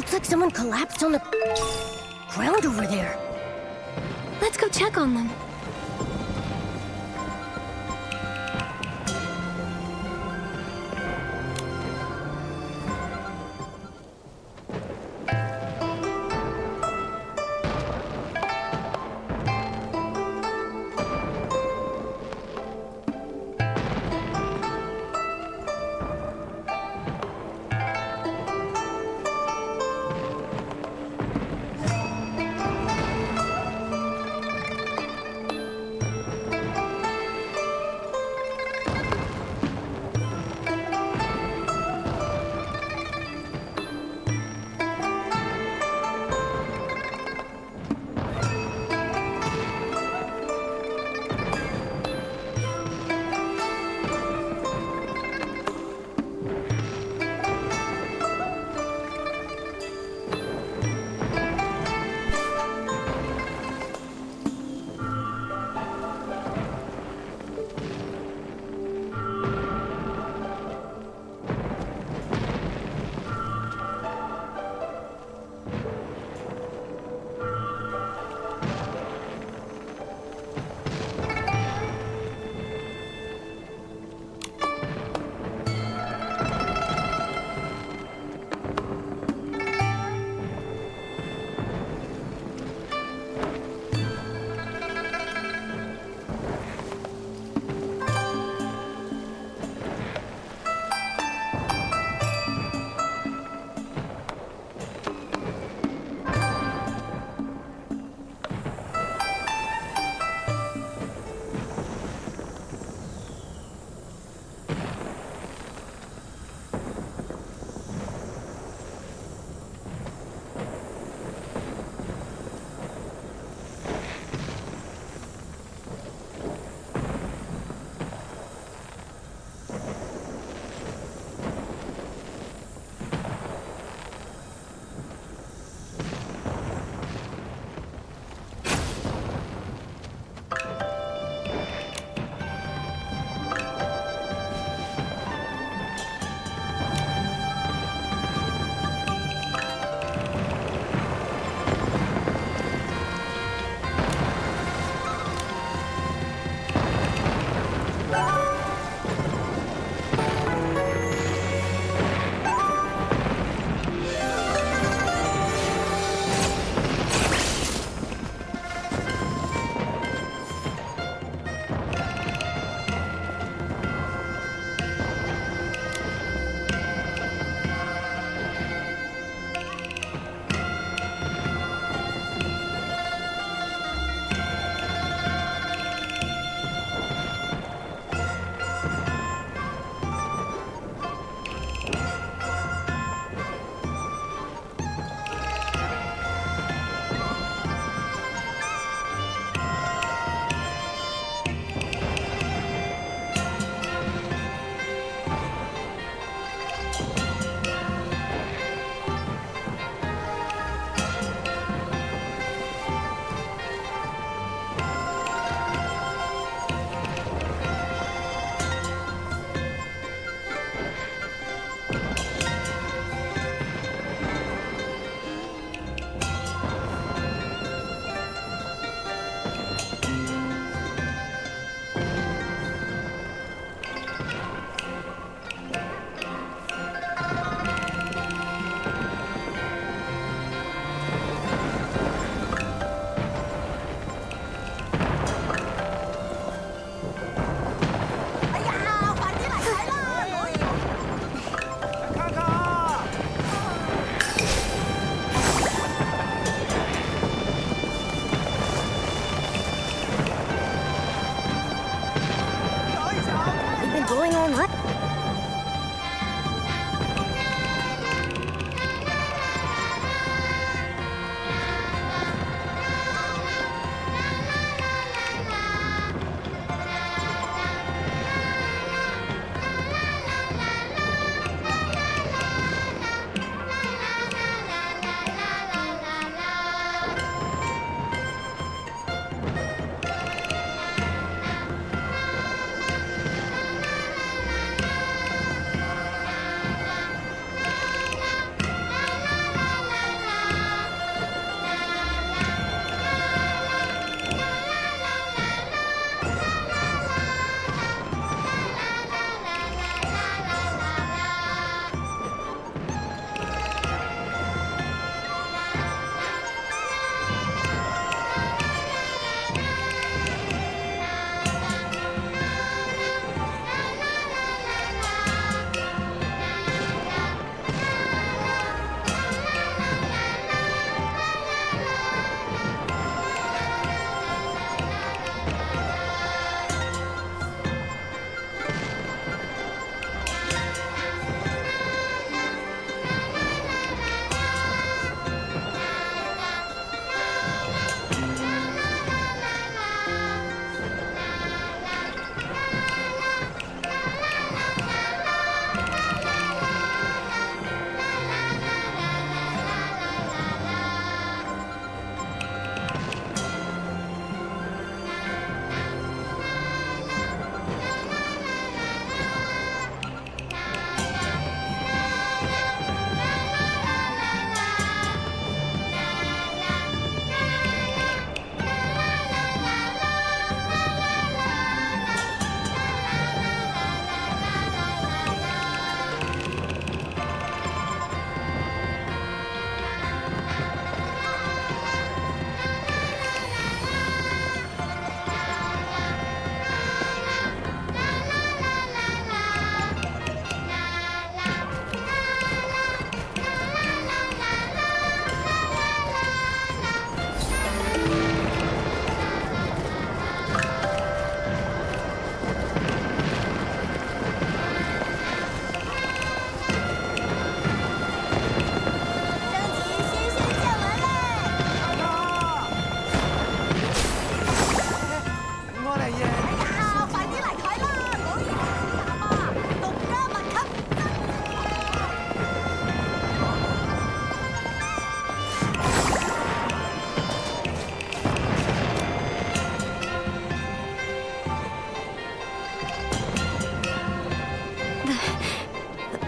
Looks like someone collapsed on the ground over there. Let's go check on them.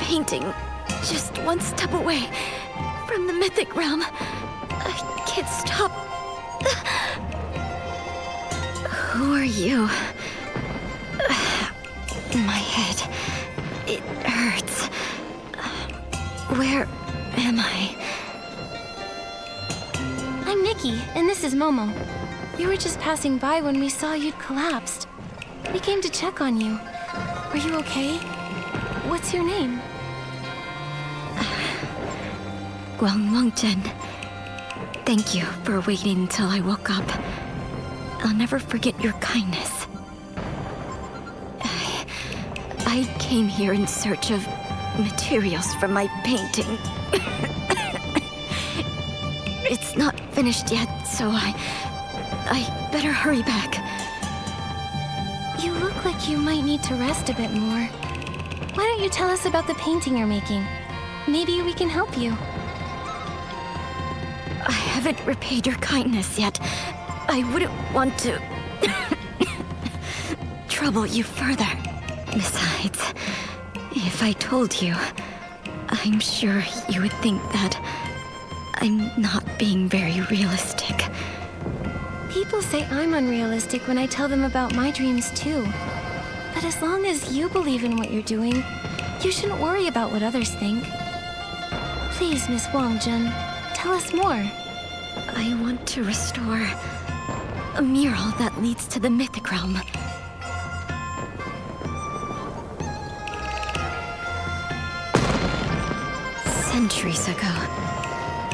painting, just one step away from the mythic realm. I can't stop. Who are you? My head. It hurts. Where am I? I'm Nikki, and this is Momo. We were just passing by when we saw you'd collapsed. We came to check on you. Are you okay? What's your name? Guangwangzhen. Thank you for waiting until I woke up. I'll never forget your kindness. I came here in search of materials for my painting. It's not finished yet, so I better hurry back. You look like you might need to rest a bit more. Why don't you tell us about the painting you're making? Maybe we can help you. I haven't repaid your kindness yet. I wouldn't want to trouble you further. Besides, if I told you, I'm sure you would think that I'm not being very realistic. People say I'm unrealistic when I tell them about my dreams too. But as long as you believe in what you're doing, you shouldn't worry about what others think. Please, Miss Wangzhen, tell us more. I want to restore a mural that leads to the mythic realm. Centuries ago,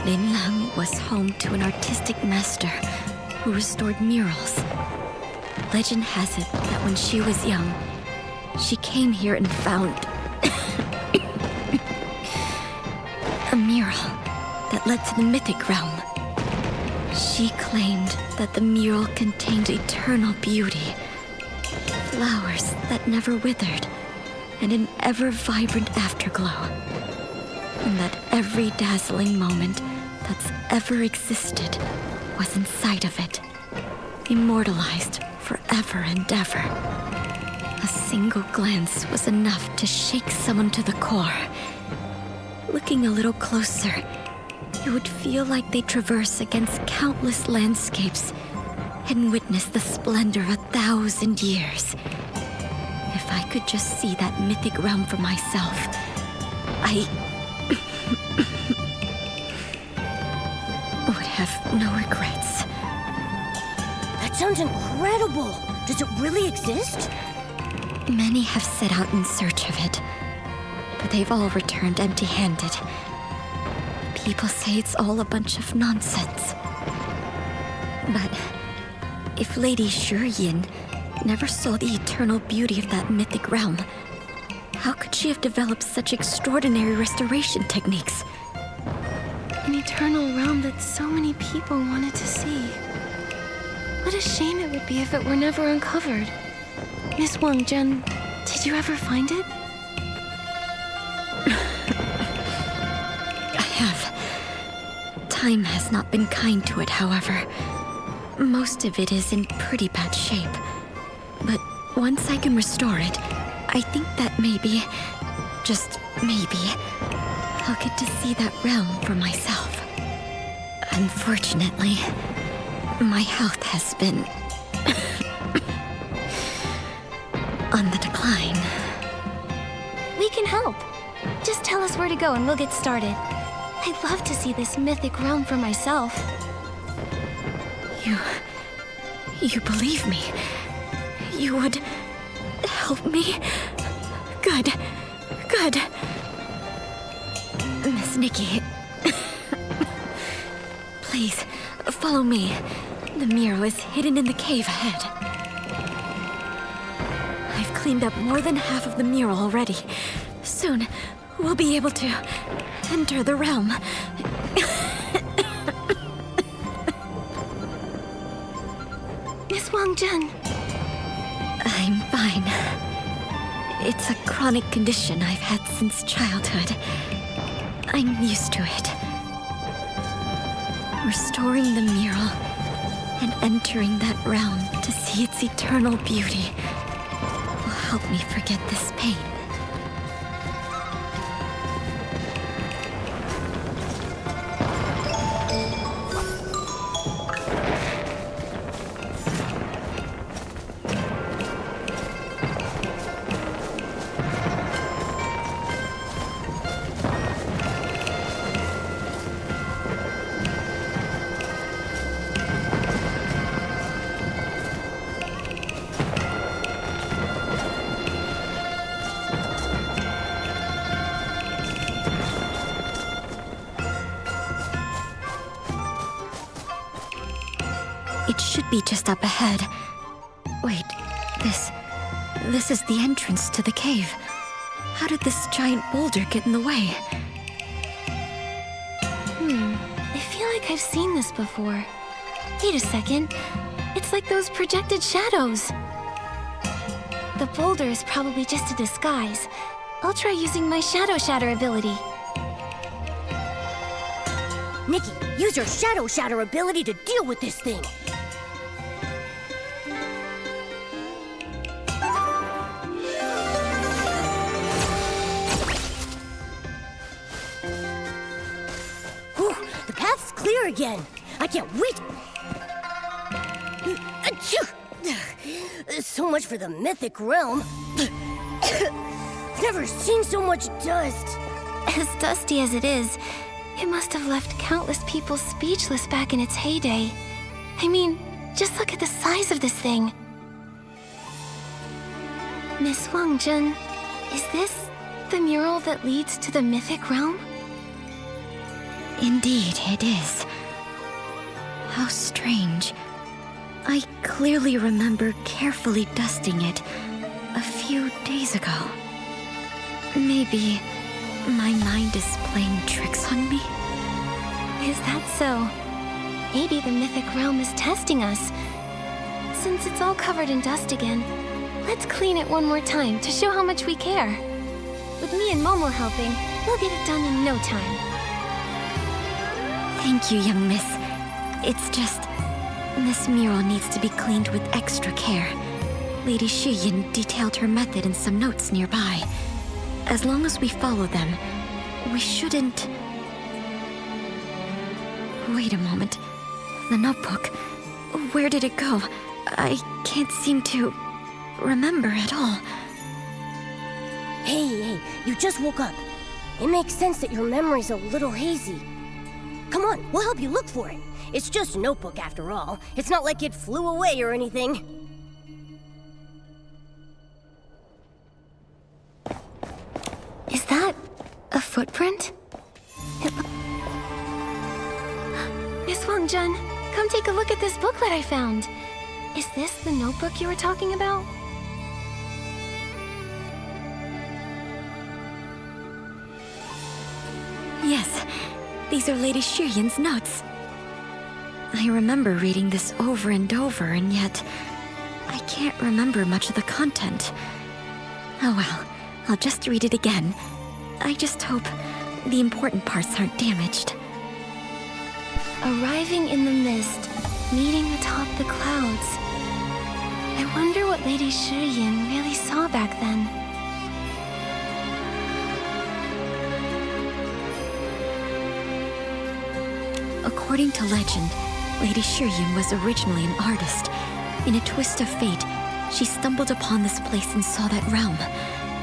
Linlang was home to an artistic master who restored murals. Legend has it that when she was young, she came here and found a mural that led to the mythic realm. She claimed that the mural contained eternal beauty, flowers that never withered, and an ever-vibrant afterglow. And that every dazzling moment that's ever existed was inside of it, immortalized forever and ever. A single glance was enough to shake someone to the core. Looking a little closer, you would feel like they traverse against countless landscapes and witness the splendor of 1,000 years. If I could just see that mythic realm for myself, I would have no regrets. That sounds incredible. Does it really exist? Many have set out in search of it, but they've all returned empty-handed. People say it's all a bunch of nonsense. But if Lady Shiyin never saw the eternal beauty of that mythic realm, how could she have developed such extraordinary restoration techniques? An eternal realm that so many people wanted to see. What a shame it would be if it were never uncovered. Miss Wangzhen, did you ever find it? I have. Time has not been kind to it, however. Most of it is in pretty bad shape. But once I can restore it, I think that maybe, just maybe, I'll get to see that realm for myself. Unfortunately, my health has been on the decline. We can help. Just tell us where to go and we'll get started. I'd love to see this mythic realm for myself. You believe me? You would help me? Good. Miss Nikki, please, follow me. The mural is hidden in the cave ahead. I've cleaned up more than half of the mural already. Soon, we'll be able to enter the realm. Miss Wangzhen. I'm fine. It's a chronic condition I've had since childhood. I'm used to it. Restoring the mural and entering that realm to see its eternal beauty will help me forget this pain. It should be just up ahead. Wait, this is the entrance to the cave. How did this giant boulder get in the way? I feel like I've seen this before. Wait a second. It's like those projected shadows. The boulder is probably just a disguise. I'll try using my shadow shatter ability. Nikki, use your shadow shatter ability to deal with this thing. Whew, the path's clear again. I can't wait. Achoo! So much for the mythic realm. Never seen so much dust. As dusty as it is, it must have left countless people speechless back in its heyday. I mean, just look at the size of this thing. Miss Wangjun, is this the mural that leads to the mythic realm? Indeed, it is. How strange. I clearly remember carefully dusting it a few days ago. Maybe my mind is playing tricks on me? Is that so? Maybe the mythic realm is testing us. Since it's all covered in dust again, let's clean it one more time to show how much we care. With me and Momo helping, we'll get it done in no time. Thank you, young miss. It's just... this mural needs to be cleaned with extra care. Lady Shiyin detailed her method in some notes nearby. As long as we follow them, we shouldn't... Wait a moment. The notebook. Where did it go? I can't seem to remember at all. Hey, you just woke up. It makes sense that your memory's a little hazy. Come on, we'll help you look for it. It's just a notebook after all. It's not like it flew away or anything. Is that a footprint? Miss Wangjun, come take a look at this booklet I found. Is this the notebook you were talking about? Yes, these are Lady Shiyin's notes. I remember reading this over and over, and yet I can't remember much of the content. Oh well, I'll just read it again. I just hope the important parts aren't damaged. Arriving in the mist, meeting atop the clouds. I wonder what Lady Shiyin really saw back then. According to legend, Lady Shiyin was originally an artist. In a twist of fate, she stumbled upon this place and saw that realm.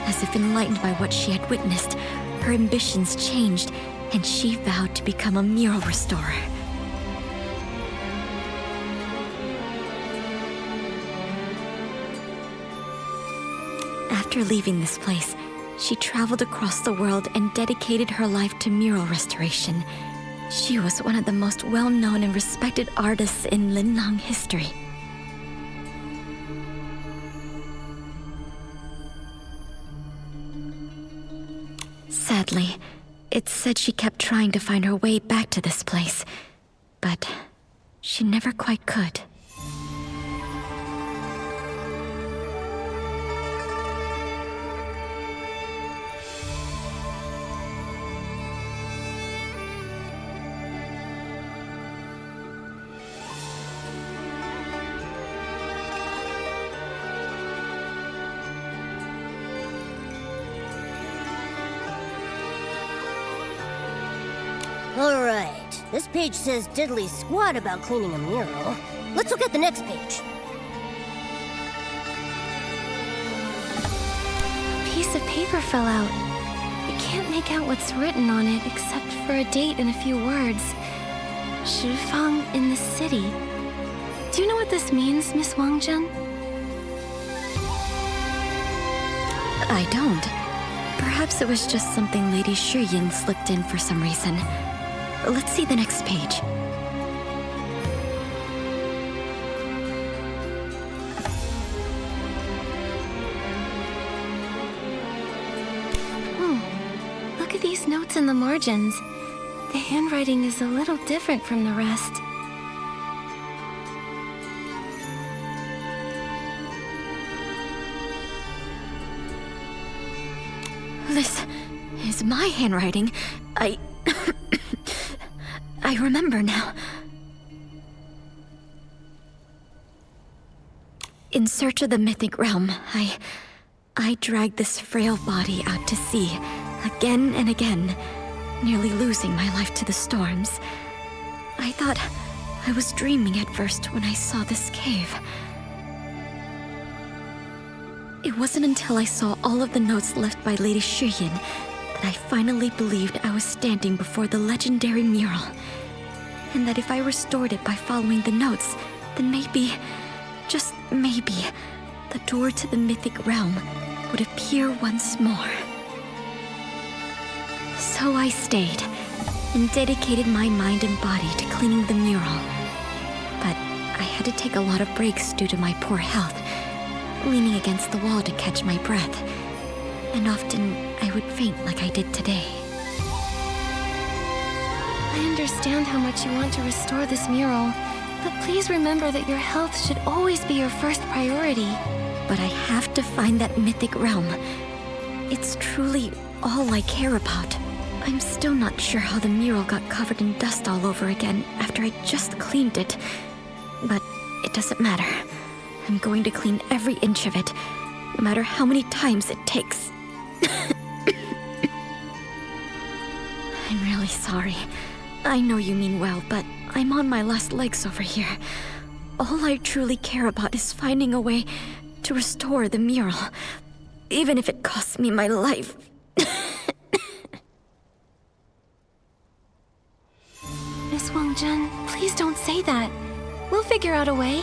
As if enlightened by what she had witnessed, her ambitions changed, and she vowed to become a mural restorer. After leaving this place, she traveled across the world and dedicated her life to mural restoration. She was one of the most well-known and respected artists in Linlang history. Sadly, it's said she kept trying to find her way back to this place, but she never quite could. Alright, this page says diddly squat about cleaning a mural. Let's look at the next page. A piece of paper fell out. I can't make out what's written on it except for a date and a few words. Shifang in the city. Do you know what this means, Miss Wangjun? I don't. Perhaps it was just something Lady Shiyin slipped in for some reason. Let's see the next page. these notes in the margins. The handwriting is a little different from the rest. This is my handwriting. I remember now. In search of the mythic realm, I dragged this frail body out to sea, again and again, nearly losing my life to the storms. I thought I was dreaming at first when I saw this cave. It wasn't until I saw all of the notes left by Lady Shiyin that I finally believed I was standing before the legendary mural, and that if I restored it by following the notes, then maybe, just maybe, the door to the mythic realm would appear once more. So I stayed, and dedicated my mind and body to cleaning the mural. But I had to take a lot of breaks due to my poor health, leaning against the wall to catch my breath, and often I would faint like I did today. I understand how much you want to restore this mural, but please remember that your health should always be your first priority. But I have to find that mythic realm. It's truly all I care about. I'm still not sure how the mural got covered in dust all over again after I just cleaned it. But it doesn't matter. I'm going to clean every inch of it, no matter how many times it takes. I'm really sorry. I know you mean well, but I'm on my last legs over here. All I truly care about is finding a way to restore the mural, even if it costs me my life. Miss Wongjun, please don't say that. We'll figure out a way.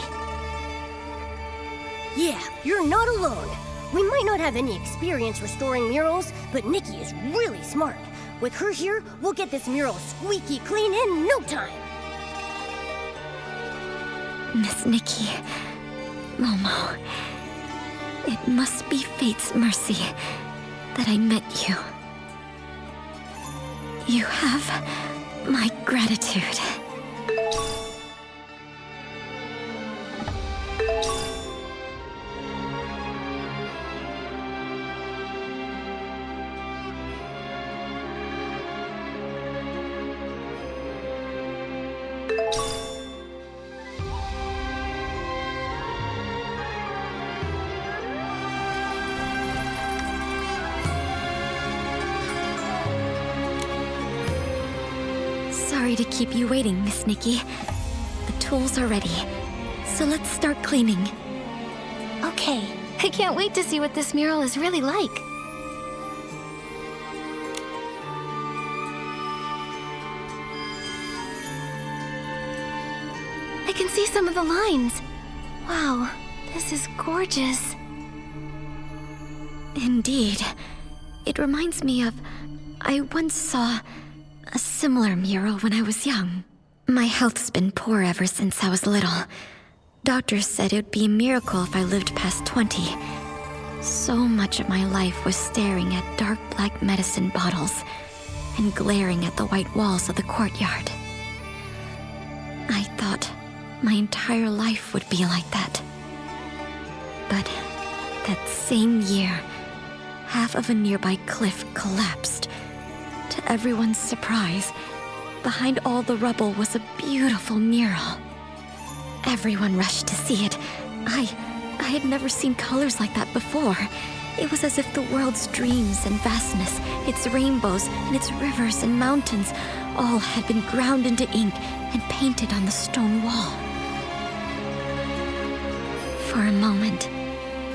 Yeah, you're not alone. We might not have any experience restoring murals, but Nikki is really smart. With her here, we'll get this mural squeaky clean in no time. Miss Nikki, Momo, it must be fate's mercy that I met you. You have my gratitude. Sorry to keep you waiting, Miss Nikki. The tools are ready, so let's start cleaning. Okay, I can't wait to see what this mural is really like. I can see some of the lines. Wow, this is gorgeous. Indeed. It reminds me of... I once saw a similar mural when I was young. My health's been poor ever since I was little. Doctors said it would be a miracle if I lived past 20. So much of my life was staring at dark black medicine bottles and glaring at the white walls of the courtyard. I thought my entire life would be like that. But that same year, half of a nearby cliff collapsed. To everyone's surprise, behind all the rubble was a beautiful mural. Everyone rushed to see it. I had never seen colors like that before. It was as if the world's dreams and vastness, its rainbows and its rivers and mountains, all had been ground into ink and painted on the stone wall. For a moment,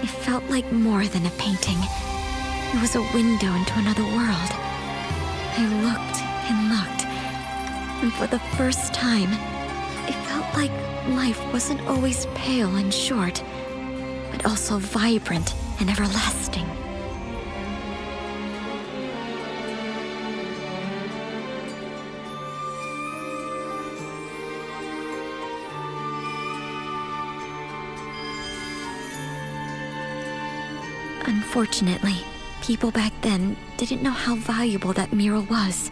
it felt like more than a painting. It was a window into another world. I looked and looked, and for the first time, it felt like life wasn't always pale and short, but also vibrant and everlasting. Unfortunately, people back then didn't know how valuable that mural was.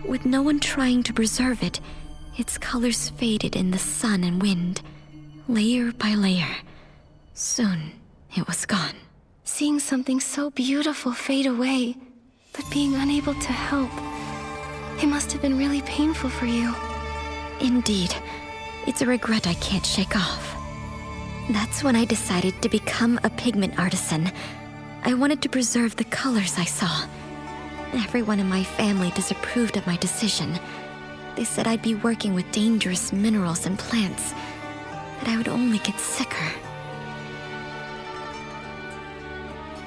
With no one trying to preserve it, its colors faded in the sun and wind, layer by layer. Soon, it was gone. Seeing something so beautiful fade away, but being unable to help. It must have been really painful for you. Indeed. It's a regret I can't shake off. That's when I decided to become a pigment artisan. I wanted to preserve the colors I saw. Everyone in my family disapproved of my decision. They said I'd be working with dangerous minerals and plants, that I would only get sicker.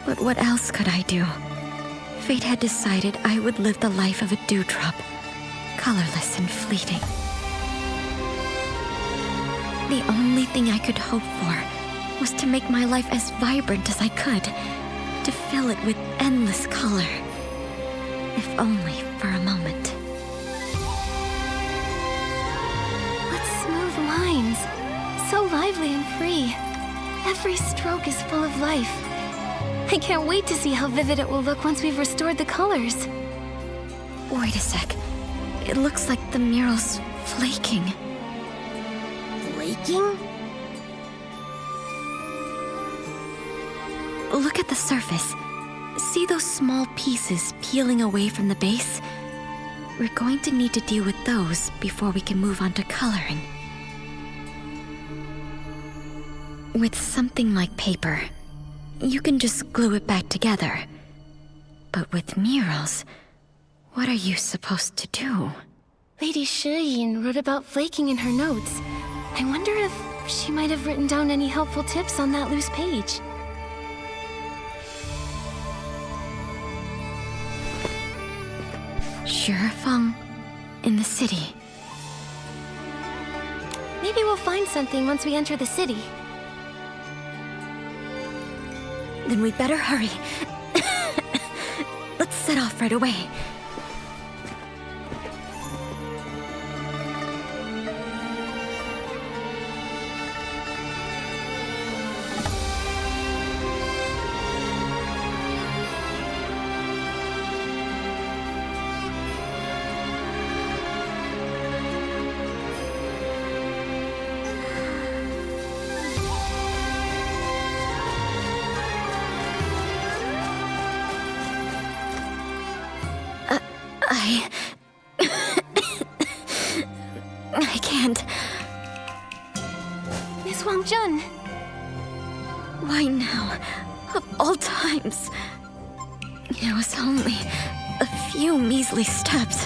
But what else could I do? Fate had decided I would live the life of a dewdrop, colorless and fleeting. The only thing I could hope for was to make my life as vibrant as I could, to fill it with endless color, if only for a moment. What smooth lines, so lively and free. Every stroke is full of life. I can't wait to see how vivid it will look once we've restored the colors. Wait a sec. It looks like the mural's flaking. Flaking? Look at the surface. See those small pieces peeling away from the base? We're going to need to deal with those before we can move on to coloring. With something like paper, you can just glue it back together. But with murals, what are you supposed to do? Lady Shiyin wrote about flaking in her notes. I wonder if she might have written down any helpful tips on that loose page. Shurifeng, in the city. Maybe we'll find something once we enter the city. Then we'd better hurry. Let's set off right away. I can't. Miss Wangjun! Why now? Of all times. It was only a few measly steps.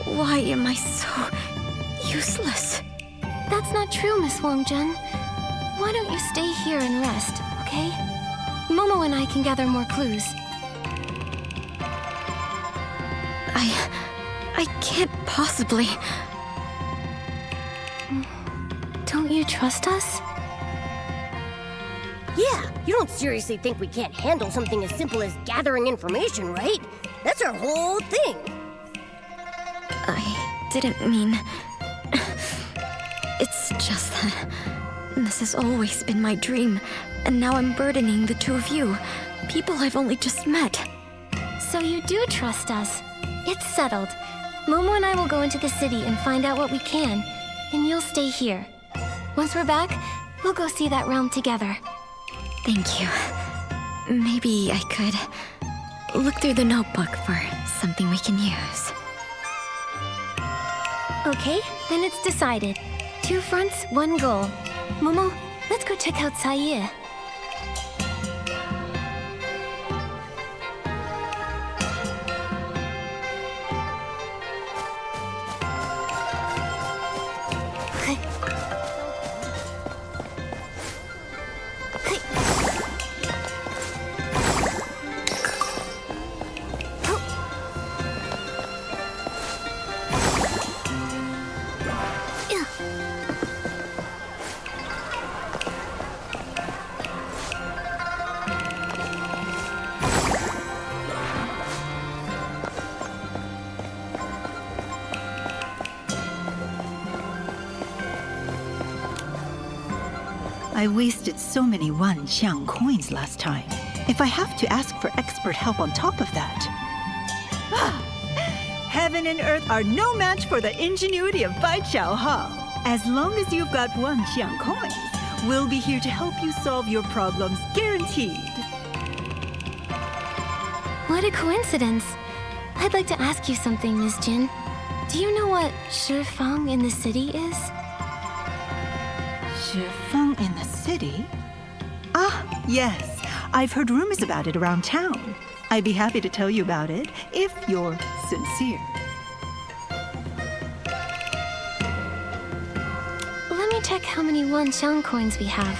Why am I so useless? That's not true, Miss Wangjun. Why don't you stay here and rest, okay? Momo and I can gather more clues. I can't possibly. Don't you trust us? Yeah, you don't seriously think we can't handle something as simple as gathering information, right? That's our whole thing. I didn't mean... It's just that this has always been my dream, and now I'm burdening the two of you, people I've only just met. So you do trust us. It's settled. Momo and I will go into the city and find out what we can, and you'll stay here. Once we're back, we'll go see that realm together. Thank you. Maybe I could look through the notebook for something we can use. Okay, then it's decided. 2 fronts, 1 goal. Momo, let's go check out Saye. I wasted so many 1 xiang coins last time. if I have to ask for expert help on top of that. Heaven and earth are no match for the ingenuity of Bai Chao Hao. As long as you've got 1 xiang coins, we'll be here to help you solve your problems, guaranteed. What a coincidence. I'd like to ask you something, Miss Jin. Do you know what Shifeng in the city is? Shifeng in the city? Ah, yes. I've heard rumors about it around town. I'd be happy to tell you about it if you're sincere. Let me check how many 1 xiang coins we have.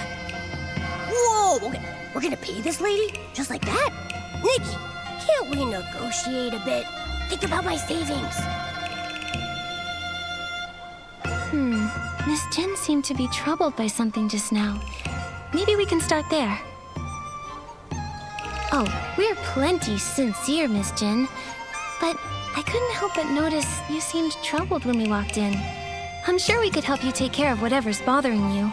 Whoa! We're gonna pay this lady? Just like that? Nikki, can't we negotiate a bit? Think about my savings. Miss Jin seemed to be troubled by something just now. Maybe we can start there. Oh, we're plenty sincere, Miss Jin. But I couldn't help but notice you seemed troubled when we walked in. I'm sure we could help you take care of whatever's bothering you.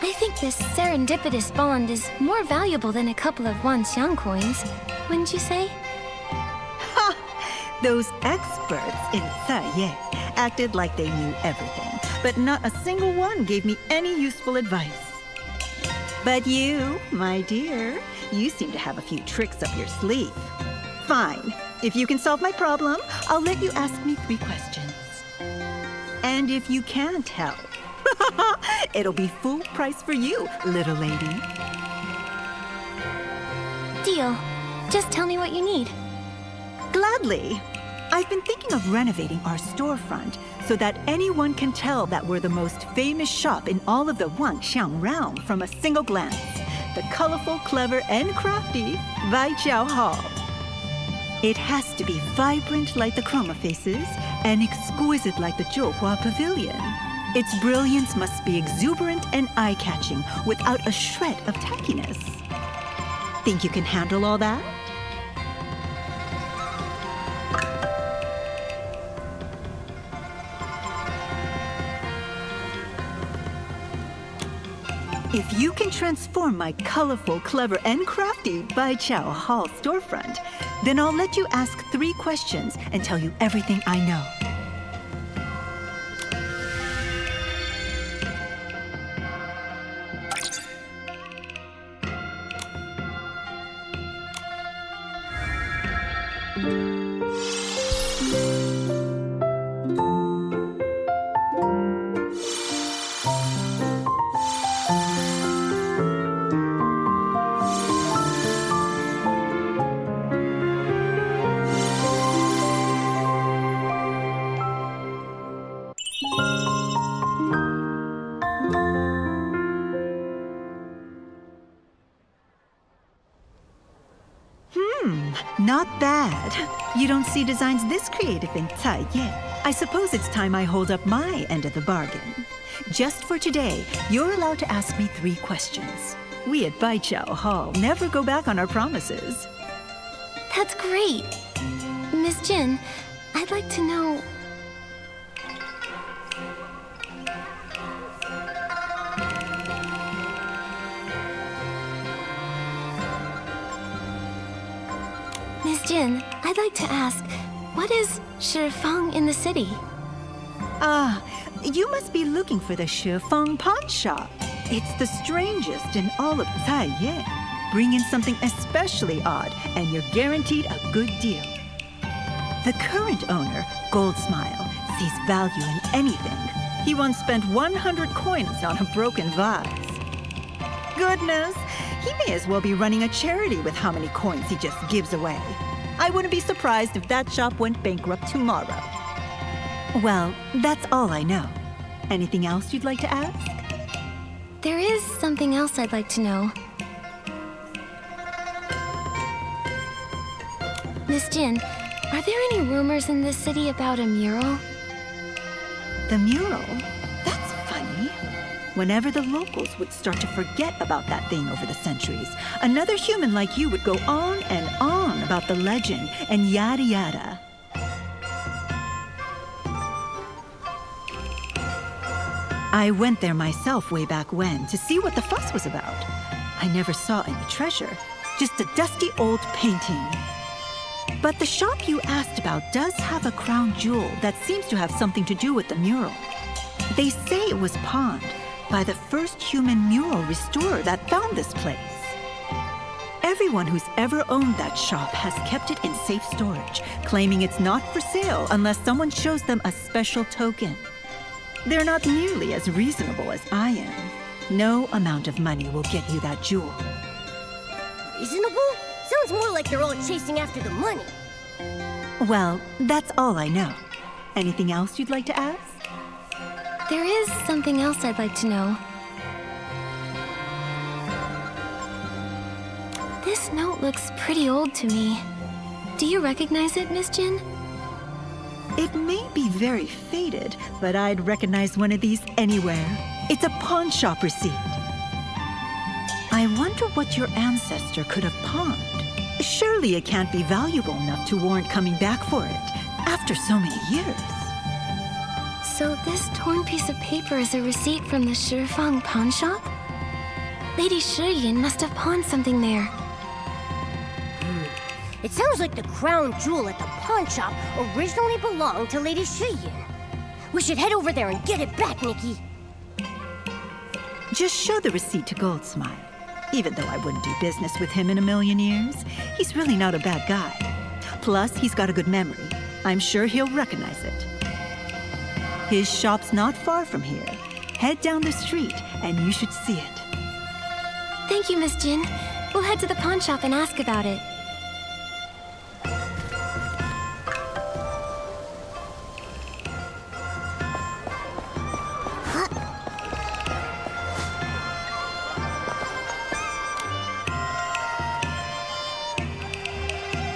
I think this serendipitous bond is more valuable than a couple of 1 xiang coins, wouldn't you say? Ha! Those experts in Ye acted like they knew everything, but not a single one gave me any useful advice. But you, my dear, you seem to have a few tricks up your sleeve. Fine. If you can solve my problem, I'll let you ask me 3 questions. And if you can't help, it'll be full price for you, little lady. Deal. Just tell me what you need. Gladly. I've been thinking of renovating our storefront so that anyone can tell that we're the most famous shop in all of the Wangxiang realm from a single glance. The colorful, clever, and crafty Bai Chao Hall. It has to be vibrant like the chroma faces and exquisite like the Zhouhua Pavilion. Its brilliance must be exuberant and eye-catching without a shred of tackiness. Think you can handle all that? If you can transform my colorful, clever, and crafty Bai Chao Hall storefront, then I'll let you ask 3 questions and tell you everything I know. Not bad. You don't see designs this creative in Ye. I suppose it's time I hold up my end of the bargain. Just for today, you're allowed to ask me 3 questions. We at Bai Chao Hall never go back on our promises. That's great. Miss Jin, I'd like to know... Miss Jin, I'd like to ask, what is Shifeng in the city? Ah, you must be looking for the Shifeng pawn shop. It's the strangest in all of Ye. Bring in something especially odd, and you're guaranteed a good deal. The current owner, Goldsmile, sees value in anything. He once spent 100 coins on a broken vase. Goodness, he may as well be running a charity with how many coins he just gives away. I wouldn't be surprised if that shop went bankrupt tomorrow. Well, that's all I know. Anything else you'd like to ask? There is something else I'd like to know. Miss Jin, are there any rumors in this city about a mural? The mural? That's funny. Whenever the locals would start to forget about that thing over the centuries, another human like you would go on and on about the legend and yada yada. I went there myself way back when to see what the fuss was about. I never saw any treasure, just a dusty old painting. But the shop you asked about does have a crown jewel that seems to have something to do with the mural. They say it was pawned by the first human mural restorer that found this place. Everyone who's ever owned that shop has kept it in safe storage, claiming it's not for sale unless someone shows them a special token. They're not nearly as reasonable as I am. No amount of money will get you that jewel. Reasonable? Sounds more like they're all chasing after the money. Well, that's all I know. Anything else you'd like to ask? There is something else I'd like to know. This note looks pretty old to me. Do you recognize it, Miss Jin? It may be very faded, but I'd recognize one of these anywhere. It's a pawn shop receipt. I wonder what your ancestor could have pawned. Surely it can't be valuable enough to warrant coming back for it after so many years. So this torn piece of paper is a receipt from the Shifang pawn shop? Lady Shiyin must have pawned something there. It sounds like the crown jewel at the pawn shop originally belonged to Lady Shiyin. We should head over there and get it back, Nikki. Just show the receipt to Goldsmile. Even though I wouldn't do business with him in a million years, he's really not a bad guy. Plus, he's got a good memory. I'm sure he'll recognize it. His shop's not far from here. Head down the street, and you should see it. Thank you, Miss Jin. We'll head to the pawn shop and ask about it.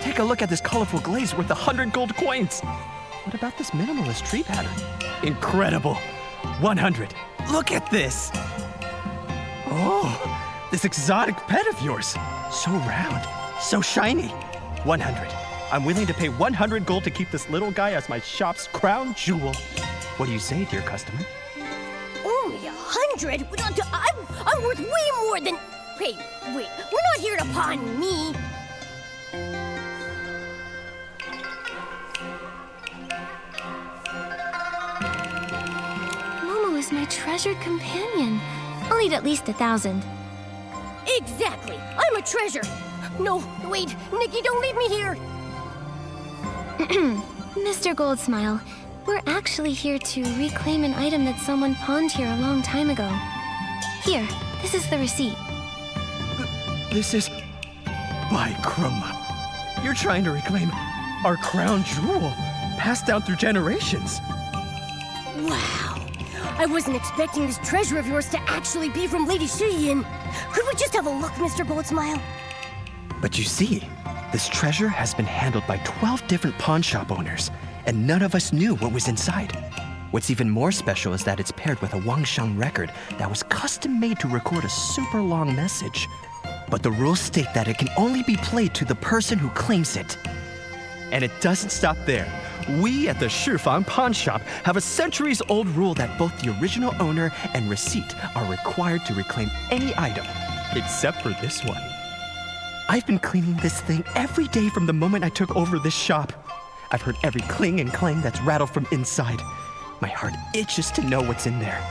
Take a look at this colorful glaze worth 100 gold coins. What about this minimalist tree pattern? Incredible. 100. Look at this. Oh, this exotic pet of yours. So round, so shiny. 100. I'm willing to pay 100 gold to keep this little guy as my shop's crown jewel. What do you say, dear customer? Only 100? I'm worth way more than... Wait, we're not here to pawn me. Is my treasured companion. I'll need at least 1,000. Exactly. I'm a treasure. No, wait. Nikki, don't leave me here. Mr. Goldsmile, we're actually here to reclaim an item that someone pawned here a long time ago. Here, this is the receipt. This is... By Chroma. You're trying to reclaim our crown jewel, passed down through generations. Wow. I wasn't expecting this treasure of yours to actually be from Lady Shiyin. Could we just have a look, Mr. Goldsmile? But you see, this treasure has been handled by 12 different pawn shop owners, and none of us knew what was inside. What's even more special is that it's paired with a Wangshan record that was custom made to record a super long message. But the rules state that it can only be played to the person who claims it. And it doesn't stop there. We at the Shifang Pawn Shop have a centuries-old rule that both the original owner and receipt are required to reclaim any item, except for this one. I've been cleaning this thing every day from the moment I took over this shop. I've heard every cling and clang that's rattled from inside. My heart itches to know what's in there.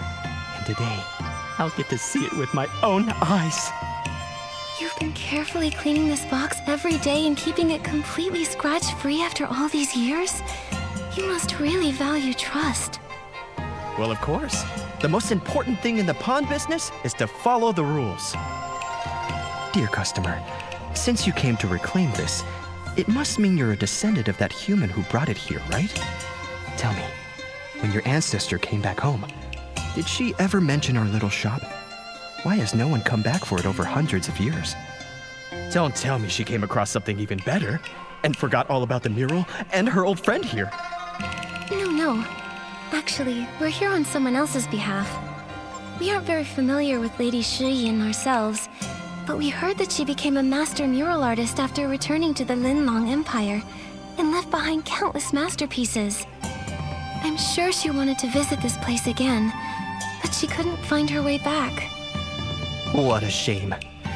And today, I'll get to see it with my own eyes. You've been carefully cleaning this box every day and keeping it completely scratch-free after all these years? You must really value trust. Well, of course. The most important thing in the pawn business is to follow the rules. Dear customer, since you came to reclaim this, it must mean you're a descendant of that human who brought it here, right? Tell me, when your ancestor came back home, did she ever mention our little shop? Why has no one come back for it over hundreds of years? Don't tell me she came across something even better and forgot all about the mural and her old friend here. No. Actually, we're here on someone else's behalf. We aren't very familiar with Lady Shiyin ourselves, but we heard that she became a master mural artist after returning to the Linlong Empire and left behind countless masterpieces. I'm sure she wanted to visit this place again, but she couldn't find her way back. What a shame.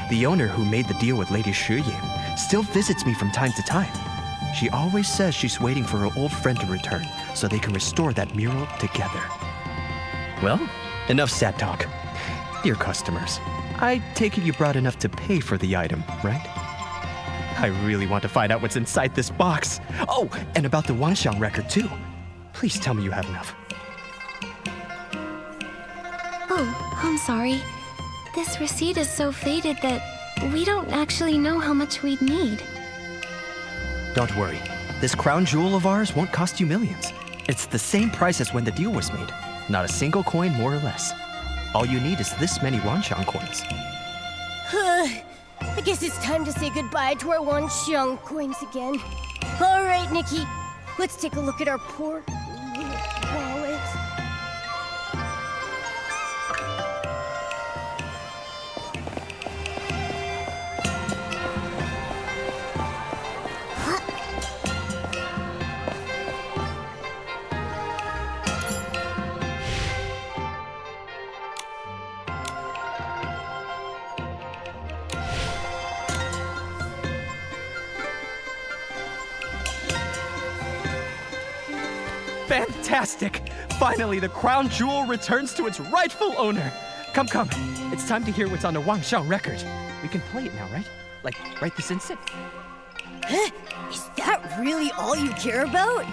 The owner who made the deal with Lady Shiyin still visits me from time to time. She always says she's waiting for her old friend to return so they can restore that mural together. Well, enough sad talk. Dear customers, I take it you brought enough to pay for the item, right? I really want to find out what's inside this box. Oh, and about the Wangxiang record too. Please tell me you have enough. Oh, I'm sorry. This receipt is so faded that we don't actually know how much we'd need. Don't worry. This crown jewel of ours won't cost you millions. It's the same price as when the deal was made. Not a single coin more or less. All you need is this many Wangxiang coins. I guess it's time to say goodbye to our Wangxiang coins again. All right, Nikki. Let's take a look at our poor little wallet. Fantastic! Finally, the crown jewel returns to its rightful owner. Come, come. It's time to hear what's on the Wangxiang record. We can play it now, right? Like, right this instant? Huh? Is that really all you care about?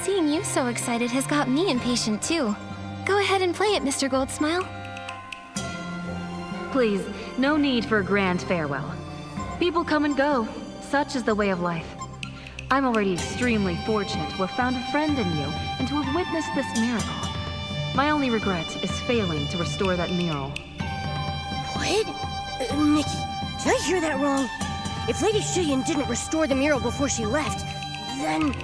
Seeing you so excited has got me impatient too. Go ahead and play it, Mr. Goldsmile. Please, no need for a grand farewell. People come and go. Such is the way of life. I'm already extremely fortunate to have found a friend in you and to have witnessed this miracle. My only regret is failing to restore that mural. What? Nikki, did I hear that wrong? If Lady Shiyin didn't restore the mural before she left, then...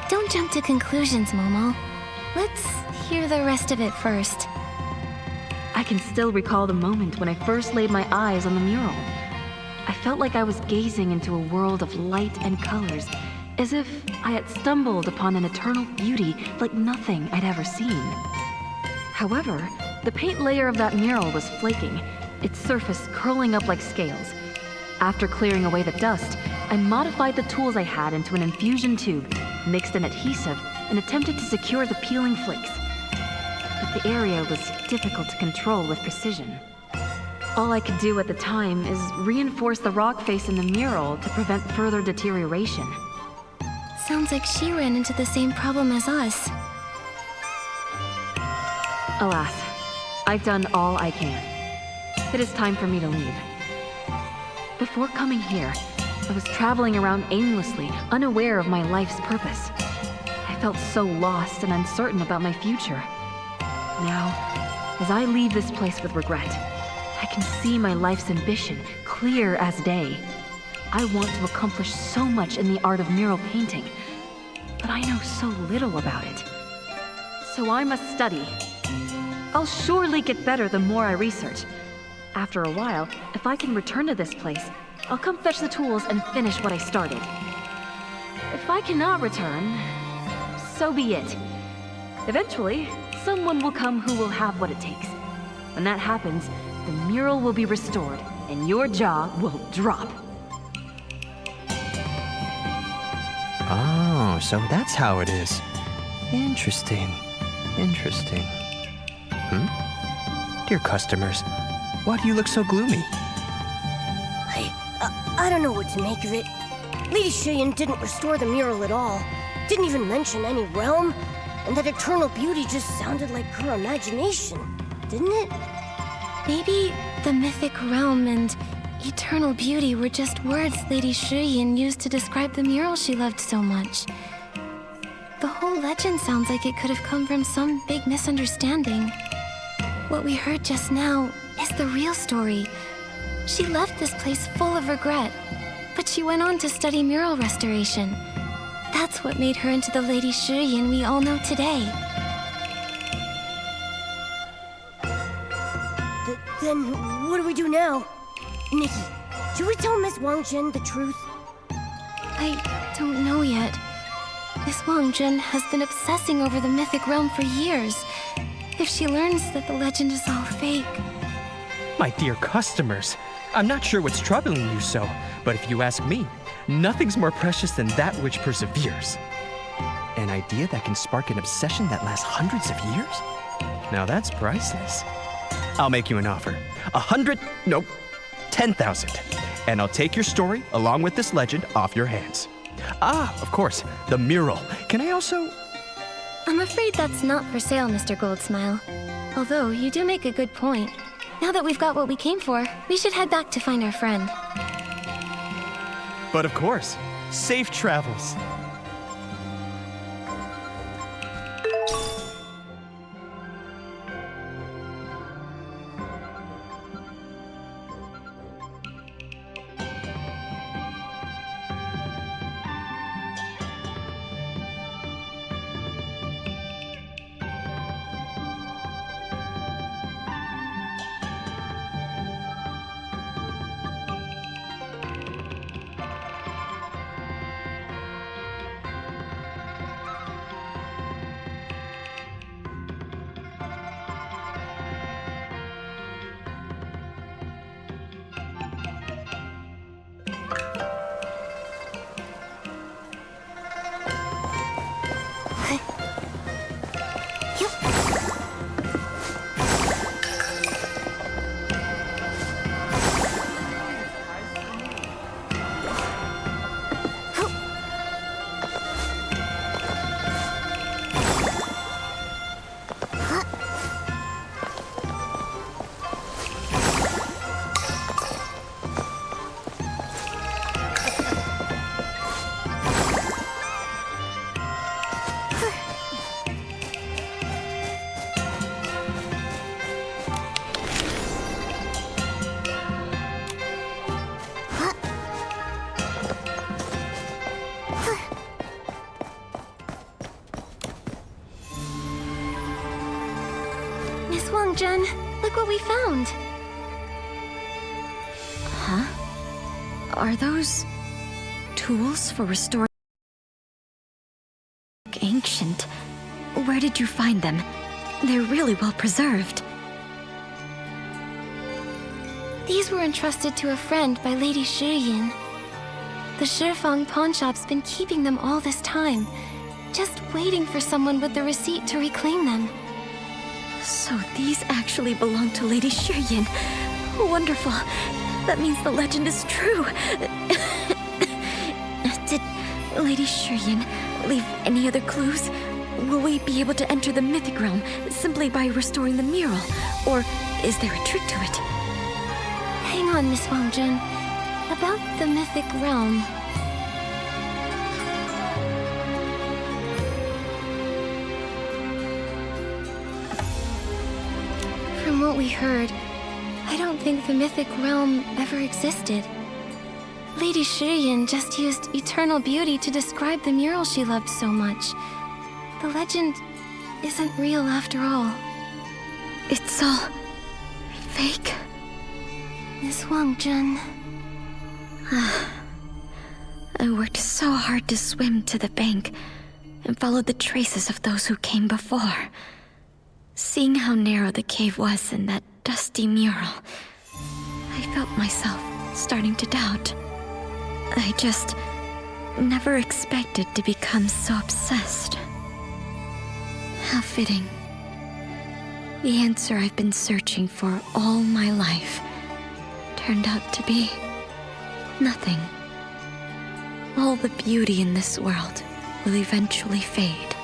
Don't jump to conclusions, Momo. Let's hear the rest of it first. I can still recall the moment when I first laid my eyes on the mural. I felt like I was gazing into a world of light and colors, as if I had stumbled upon an eternal beauty like nothing I'd ever seen. However, the paint layer of that mural was flaking, its surface curling up like scales. After clearing away the dust, I modified the tools I had into an infusion tube, mixed an adhesive, and attempted to secure the peeling flakes. But the area was difficult to control with precision. All I could do at the time is reinforce the rock face in the mural to prevent further deterioration. Sounds like she ran into the same problem as us. Alas, I've done all I can. It is time for me to leave. Before coming here, I was traveling around aimlessly, unaware of my life's purpose. I felt so lost and uncertain about my future. Now, as I leave this place with regret, I can see my life's ambition clear as day. I want to accomplish so much in the art of mural painting, but I know so little about it. So I must study. I'll surely get better the more I research. After a while, if I can return to this place, I'll come fetch the tools and finish what I started. If I cannot return, so be it. Eventually, someone will come who will have what it takes. When that happens, the mural will be restored, and your jaw will drop. Oh, so that's how it is. Interesting. Interesting. Dear customers, why do you look so gloomy? I don't know what to make of it. Lady Shiyin didn't restore the mural at all. Didn't even mention any realm. And that eternal beauty just sounded like her imagination, didn't it? Maybe the mythic realm and eternal beauty were just words Lady Shiyin used to describe the mural she loved so much. The whole legend sounds like it could have come from some big misunderstanding. What we heard just now is the real story. She left this place full of regret, but she went on to study mural restoration. That's what made her into the Lady Shiyin we all know today. Then what do we do now? Nikki, should we tell Miss Wang Jin the truth? I don't know yet. Miss Wang Jin has been obsessing over the mythic realm for years. If she learns that the legend is all fake, My dear customers, I'm not sure what's troubling you so, but if you ask me, nothing's more precious than that which perseveres. An idea that can spark an obsession that lasts hundreds of years? Now that's priceless. I'll make you an offer. 10,000. And I'll take your story, along with this legend, off your hands. Ah, of course, the mural. Can I also... I'm afraid that's not for sale, Mr. Goldsmile. Although, you do make a good point. Now that we've got what we came for, we should head back to find our friend. But of course, safe travels. Jen, look what we found. Huh? Are those tools for restoring ancient? Where did you find them? They're really well preserved. These were entrusted to a friend by Lady Shiyin. The Shifang pawn shop's been keeping them all this time, just waiting for someone with the receipt to reclaim them. So these actually belong to Lady Shiyin. Wonderful. That means the legend is true. Did Lady Shiyin leave any other clues? Will we be able to enter the mythic realm simply by restoring the mural? Or is there a trick to it? Hang on, Miss Wang Jun. About the mythic realm. From what we heard, I don't think the mythic realm ever existed. Lady Shiyin just used eternal beauty to describe the mural she loved so much. The legend isn't real after all. It's all fake. Miss Wang Jun. I worked so hard to swim to the bank and followed the traces of those who came before. Seeing how narrow the cave was in that dusty mural, I felt myself starting to doubt. I just never expected to become so obsessed. How fitting. The answer I've been searching for all my life turned out to be nothing. All the beauty in this world will eventually fade.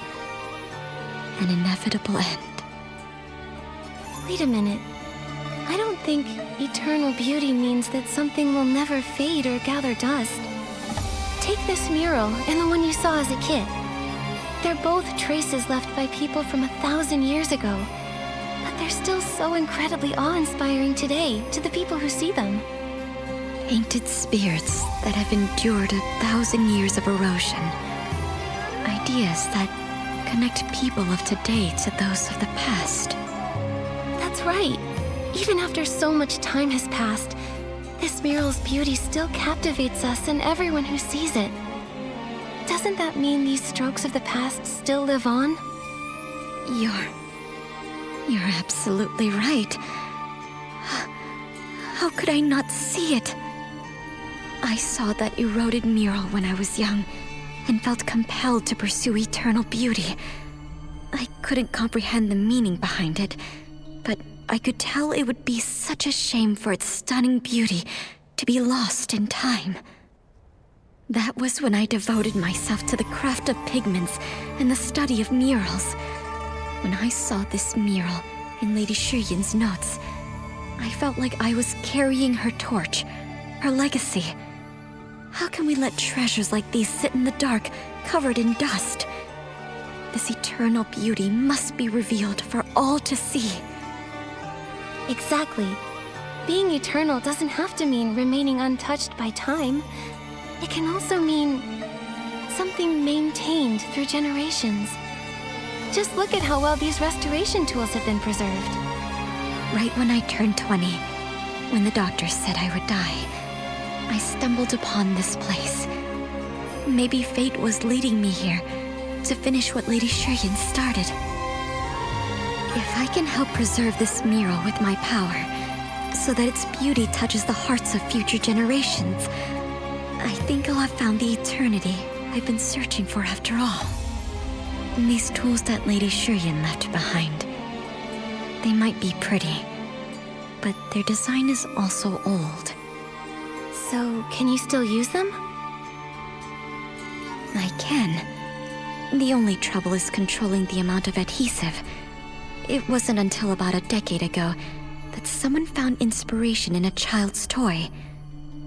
An inevitable end. Wait a minute. I don't think eternal beauty means that something will never fade or gather dust. Take this mural and the one you saw as a kid. They're both traces left by people from 1,000 years ago. But they're still so incredibly awe-inspiring today to the people who see them. Painted spirits that have endured 1,000 years of erosion. Ideas that connect people of today to those of the past. That's right. Even after so much time has passed, this mural's beauty still captivates us and everyone who sees it. Doesn't that mean these strokes of the past still live on? You're absolutely right. How could I not see it? I saw that eroded mural when I was young, and felt compelled to pursue eternal beauty. I couldn't comprehend the meaning behind it, but I could tell it would be such a shame for its stunning beauty to be lost in time. That was when I devoted myself to the craft of pigments and the study of murals. When I saw this mural in Lady Shuyin's notes, I felt like I was carrying her torch, her legacy. How can we let treasures like these sit in the dark, covered in dust? This eternal beauty must be revealed for all to see. Exactly. Being eternal doesn't have to mean remaining untouched by time. It can also mean something maintained through generations. Just look at how well these restoration tools have been preserved. Right when I turned 20, when the doctors said I would die, I stumbled upon this place. Maybe fate was leading me here to finish what Lady Shuyin started. If I can help preserve this mural with my power, so that its beauty touches the hearts of future generations, I think I'll have found the eternity I've been searching for after all. And these tools that Lady Shuyin left behind, they might be pretty, but their design is also old. So, can you still use them? I can. The only trouble is controlling the amount of adhesive. It wasn't until about a decade ago that someone found inspiration in a child's toy,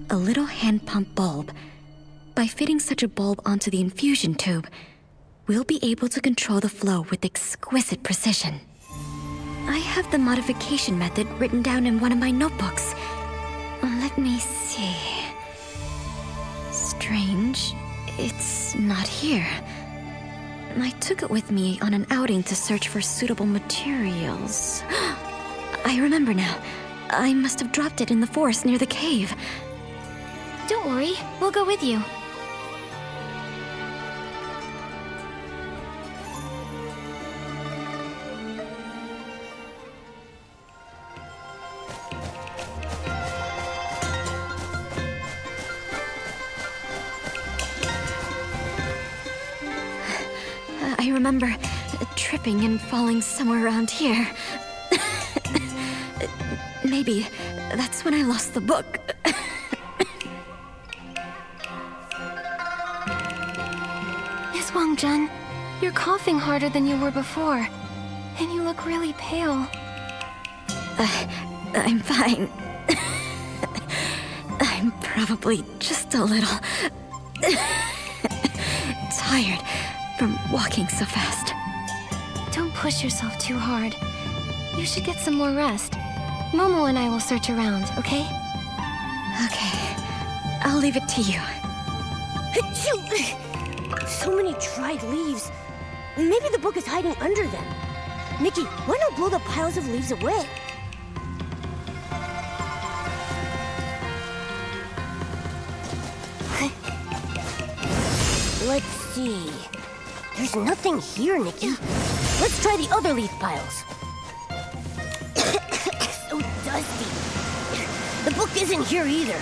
a little hand pump bulb. By fitting such a bulb onto the infusion tube, we'll be able to control the flow with exquisite precision. I have the modification method written down in one of my notebooks. Let me see. Strange, it's not here. I took it with me on an outing to search for suitable materials. I remember now. I must have dropped it in the forest near the cave. Don't worry, we'll go with you. I remember tripping and falling somewhere around here. Maybe that's when I lost the book. Miss Wangjun, you're coughing harder than you were before. And you look really pale. I'm fine. I'm probably just a little tired from walking so fast. Don't push yourself too hard. You should get some more rest. Momo and I will search around, okay? Okay. I'll leave it to you. So many dried leaves. Maybe the book is hiding under them. Nikki, why not blow the piles of leaves away? Let's see. There's nothing here, Nikki. Let's try the other leaf piles. So dusty. The book isn't here either.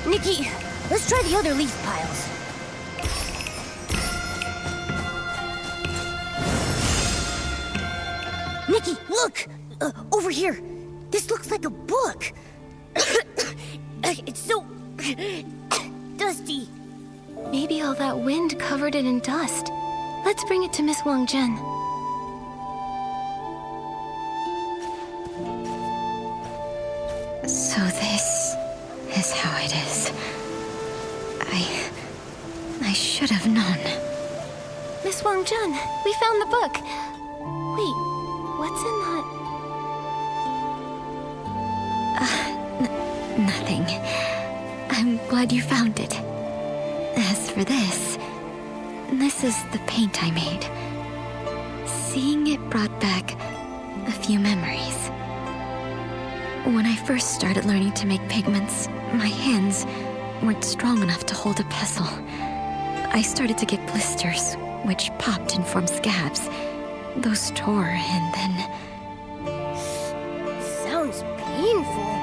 Nikki, let's try the other leaf piles. Nikki, look! Over here. This looks like a book. It's so dusty. Maybe all that wind covered it in dust. Let's bring it to Miss Wangjun. So this is how it is. I should have known. Miss Wangjun, we found the book. Wait, what's in that? Nothing. I'm glad you found it. As for this is the paint I made. Seeing it brought back a few memories. When I first started learning to make pigments, my hands weren't strong enough to hold a pestle. I started to get blisters, which popped and formed scabs. Those tore, and then... Sounds painful.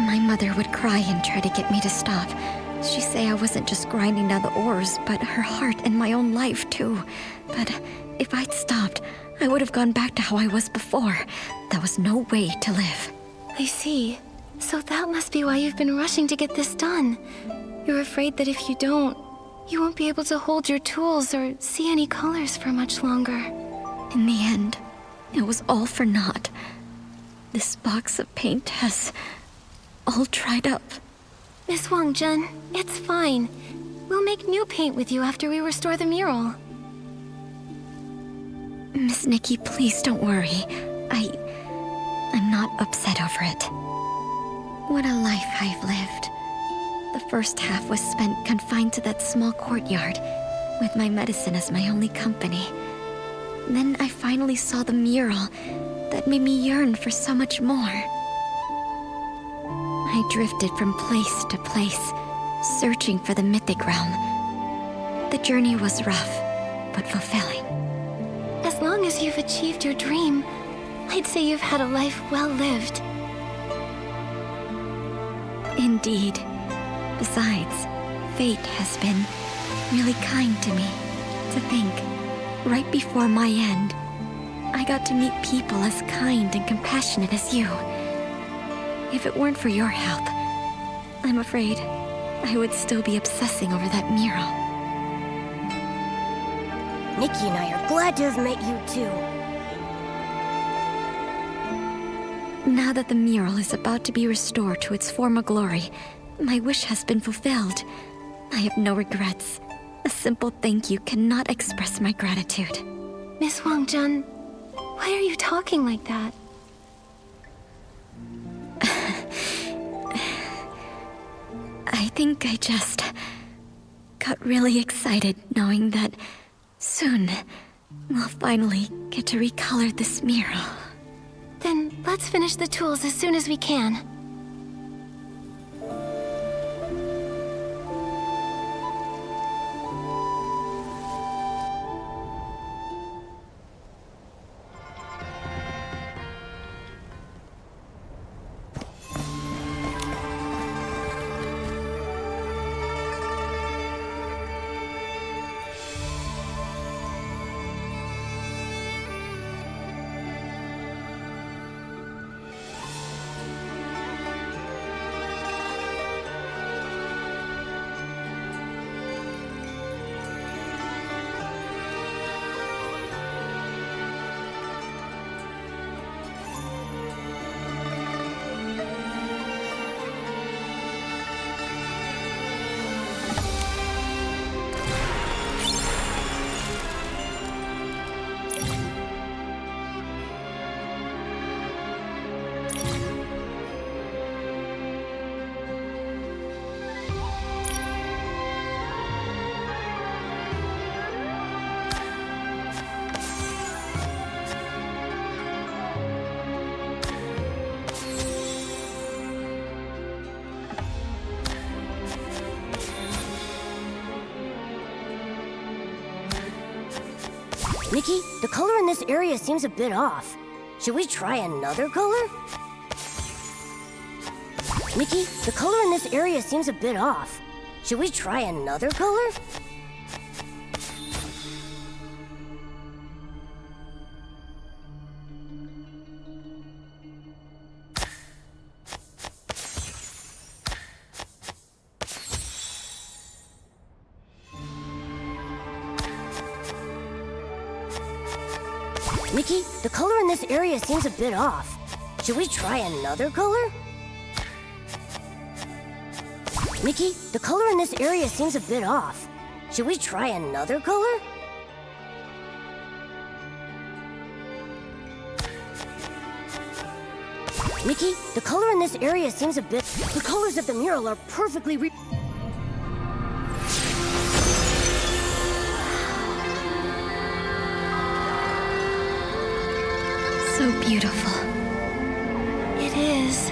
My mother would cry and try to get me to stop. She'd say I wasn't just grinding down the ores, but her heart and my own life, too. But if I'd stopped, I would have gone back to how I was before. There was no way to live. I see. So that must be why you've been rushing to get this done. You're afraid that if you don't, you won't be able to hold your tools or see any colors for much longer. In the end, it was all for naught. This box of paint has all dried up. Miss Wang-jun, it's fine. We'll make new paint with you after we restore the mural. Miss Nikki, please don't worry. I'm not upset over it. What a life I've lived. The first half was spent confined to that small courtyard, with my medicine as my only company. Then I finally saw the mural that made me yearn for so much more. I drifted from place to place, searching for the mythic realm. The journey was rough, but fulfilling. As long as you've achieved your dream, I'd say you've had a life well lived. Indeed. Besides, fate has been really kind to me. To think, right before my end, I got to meet people as kind and compassionate as you. If it weren't for your help, I'm afraid I would still be obsessing over that mural. Nikki and I are glad to have met you too. Now that the mural is about to be restored to its former glory, my wish has been fulfilled. I have no regrets. A simple thank you cannot express my gratitude. Miss Wang-jun, why are you talking like that? I think I just got really excited knowing that soon we'll finally get to recolor this mural. Then let's finish the tools as soon as we can. Nikki, the color in this area seems a bit off. Should we try another color? Nikki, the color in this area seems a bit off. Should we try another color? Nikki, the color in this area seems a bit off. Should we try another color? Nikki, the color in this area seems a bit off. Should we try another color? Nikki, the color in this area seems a bit... The colors of the mural are perfectly So beautiful. It is.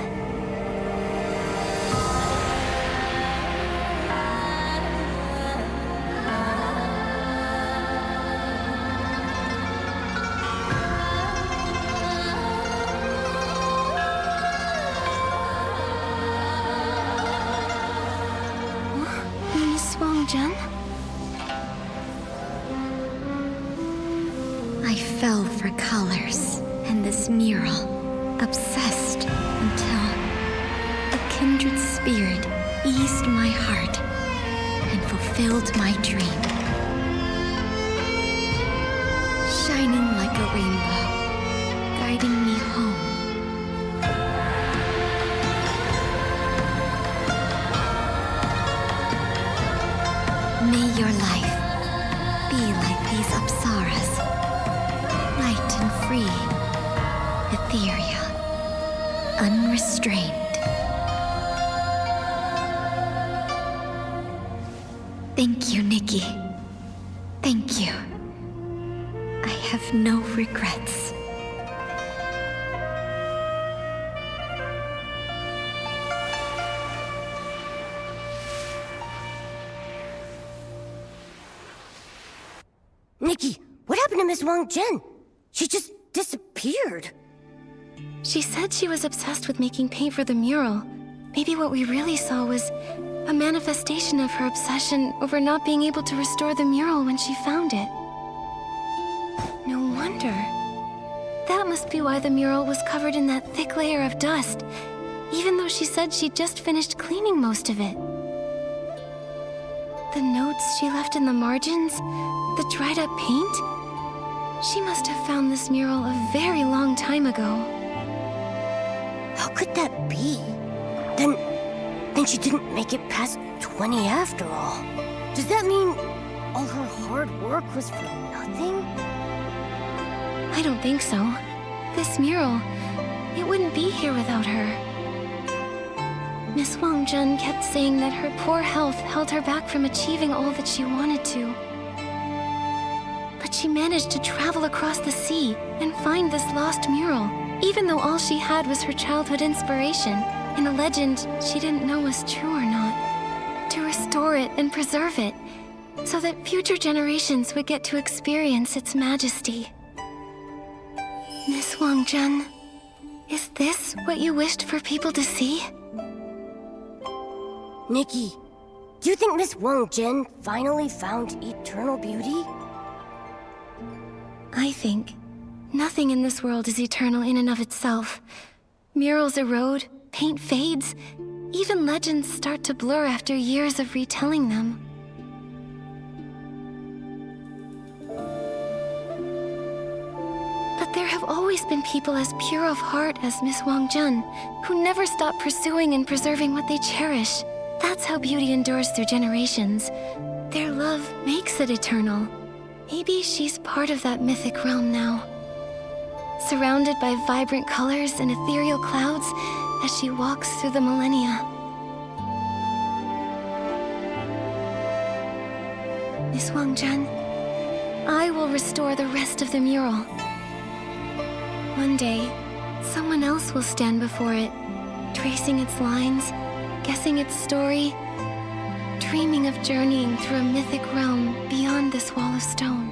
kindred spirit eased my heart and fulfilled my dream. Shining like a rainbow, guiding me home. May your life be like these apsaras, light and free, ethereal, unrestrained. Thank you, Nikki. Thank you. I have no regrets. Nikki, what happened to Miss Wang Jen? She just disappeared. She said she was obsessed with making paint for the mural. Maybe what we really saw was a manifestation of her obsession over not being able to restore the mural when she found it. No wonder. That must be why the mural was covered in that thick layer of dust, even though she said she'd just finished cleaning most of it. The notes she left in the margins, the dried up paint? She must have found this mural a very long time ago. How could that be? Then she didn't make it past 20 after all. Does that mean all her hard work was for nothing? I don't think so. This mural, it wouldn't be here without her. Miss Wang Jun kept saying that her poor health held her back from achieving all that she wanted to. But she managed to travel across the sea and find this lost mural, even though all she had was her childhood inspiration and a legend she didn't know was true or not. To restore it and preserve it, so that future generations would get to experience its majesty. Miss Wang Jun, is this what you wished for people to see? Nikki, do you think Miss Wang Jen finally found eternal beauty? I think nothing in this world is eternal in and of itself. Murals erode, paint fades, even legends start to blur after years of retelling them. But there have always been people as pure of heart as Miss Wang Jun, who never stop pursuing and preserving what they cherish. That's how beauty endures through generations. Their love makes it eternal. Maybe she's part of that mythic realm now. Surrounded by vibrant colors and ethereal clouds as she walks through the millennia. Miss Wang Jun, I will restore the rest of the mural. One day, someone else will stand before it, tracing its lines, guessing its story, dreaming of journeying through a mythic realm beyond this wall of stone.